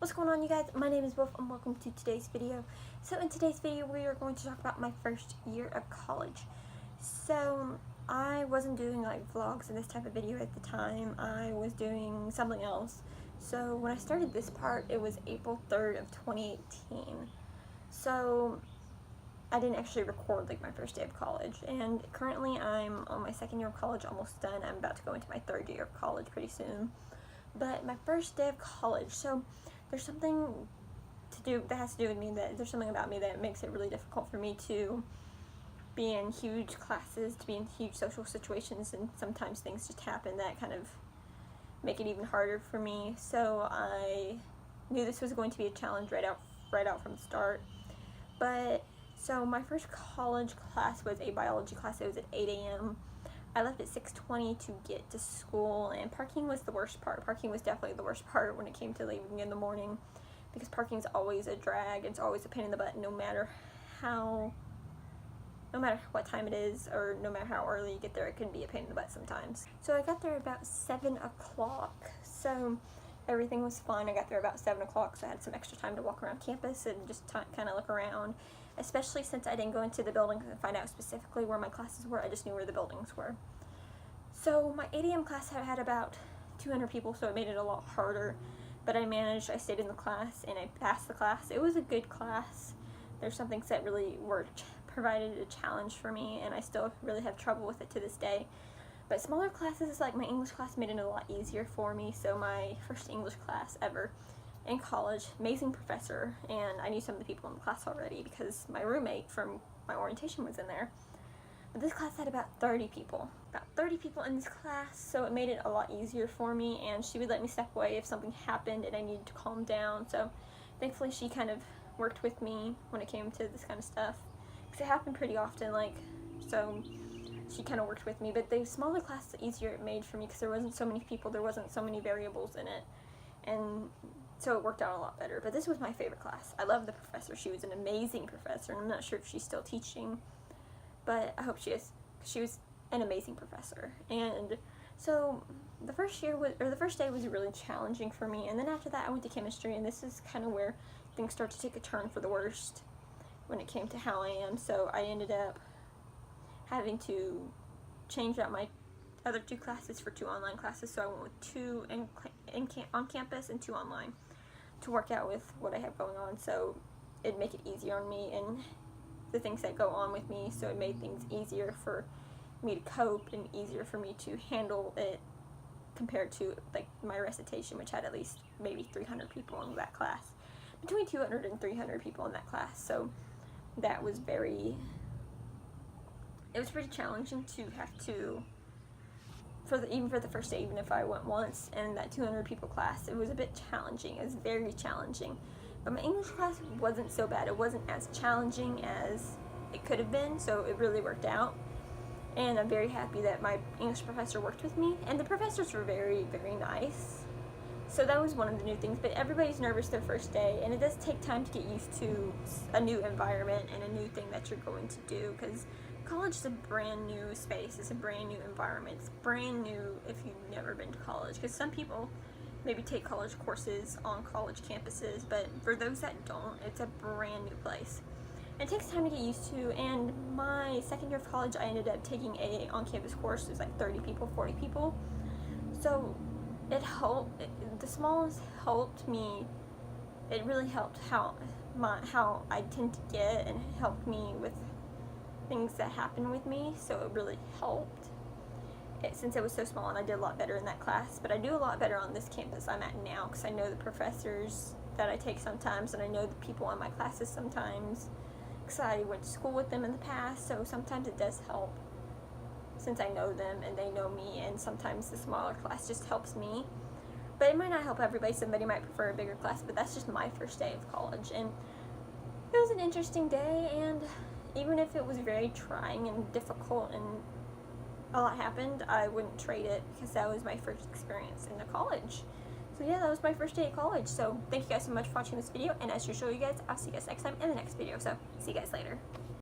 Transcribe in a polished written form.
What's going on, you guys? My name is Wolf and welcome to today's video. So in today's video we are going to talk about my first year of college. So I wasn't doing like vlogs and this type of video at the time. I was doing something else. So when I started this part, it was April 3rd of 2018. So I didn't actually record like my first day of college, and currently I'm on my second year of college, almost done. I'm about to go into my third year of college pretty soon. But my first day of college, so there's something to do that has to do with me, that there's something about me that makes it really difficult for me to be in huge classes, to be in huge social situations, and sometimes things just happen that kind of make it even harder for me. So I knew this was going to be a challenge right out from the start. But so my first college class was a biology class. It was at 8 a.m. I left at 6:20 to get to school, and parking was the worst part. Parking was definitely the worst part when it came to leaving in the morning, because parking's always a drag. It's always a pain in the butt, no matter what time it is, or no matter how early you get there. It can be a pain in the butt sometimes. So I got there about 7 o'clock. So everything was fine. I got there about 7 o'clock, so I had some extra time to walk around campus and just kind of look around, especially since I didn't go into the buildings and find out specifically where my classes were. I just knew where the buildings were. So my 8 a.m. class had about 200 people, so it made it a lot harder, but I managed. I stayed in the class and I passed the class. It was a good class. There's some things that really provided a challenge for me, and I still really have trouble with it to this day. But smaller classes, like my English class, made it a lot easier for me. So my first English class ever in college, amazing professor, and I knew some of the people in the class already because my roommate from my orientation was in there. But this class had about 30 people in this class, so it made it a lot easier for me, and she would let me step away if something happened and I needed to calm down. So thankfully she kind of worked with me when it came to this kind of stuff, because it happened pretty often, so she kind of worked with me. But the smaller class, the easier it made for me, because there wasn't so many people, there wasn't so many variables in it, and so it worked out a lot better. But this was my favorite class. I love the professor. She was an amazing professor, and I'm not sure if she's still teaching, but I hope she is, because she was an amazing professor. And so the first day was really challenging for me, and then after that I went to chemistry, and this is kind of where things start to take a turn for the worst when it came to how I am. So I ended up having to change out my other 2 classes for 2 online classes. So I went with 2 on campus and 2 online to work out with what I have going on, so it'd make it easier on me and the things that go on with me. So it made things easier for me to cope and easier for me to handle it compared to like my recitation, which had at least maybe 300 people in that class, between 200 and 300 people in that class. So that was it was pretty challenging to have to, even for the first day, even if I went once in that 200 people class, it was a bit challenging. It was very challenging. But my English class wasn't so bad. It wasn't as challenging as it could have been, so it really worked out. And I'm very happy that my English professor worked with me, and the professors were very, very nice. So that was one of the new things. But everybody's nervous their first day, and it does take time to get used to a new environment and a new thing that you're going to do, because college is a brand new space. It's a brand new environment. It's brand new if you've never been to college, because some people maybe take college courses on college campuses, but for those that don't, it's a brand new place. It takes time to get used to, and my second year of college, I ended up taking a on-campus course. It was like 30 people, 40 people. So it helped. The smallest helped me. It really helped how I tend to get, and it helped me with things that happen with me. So it really helped. Since it was so small, and I did a lot better in that class. But I do a lot better on this campus I'm at now, because I know the professors that I take sometimes, and I know the people in my classes sometimes, because I went to school with them in the past. So sometimes it does help, since I know them and they know me, and sometimes the smaller class just helps me. But it might not help everybody. Somebody might prefer a bigger class, but that's just my first day of college, and it was an interesting day. And even if it was very trying and difficult and a lot happened, I wouldn't trade it, because that was my first experience in the college. So yeah, that was my first day of college. So thank you guys so much for watching this video, and as usual, you guys, I'll see you guys next time in the next video. So see you guys later.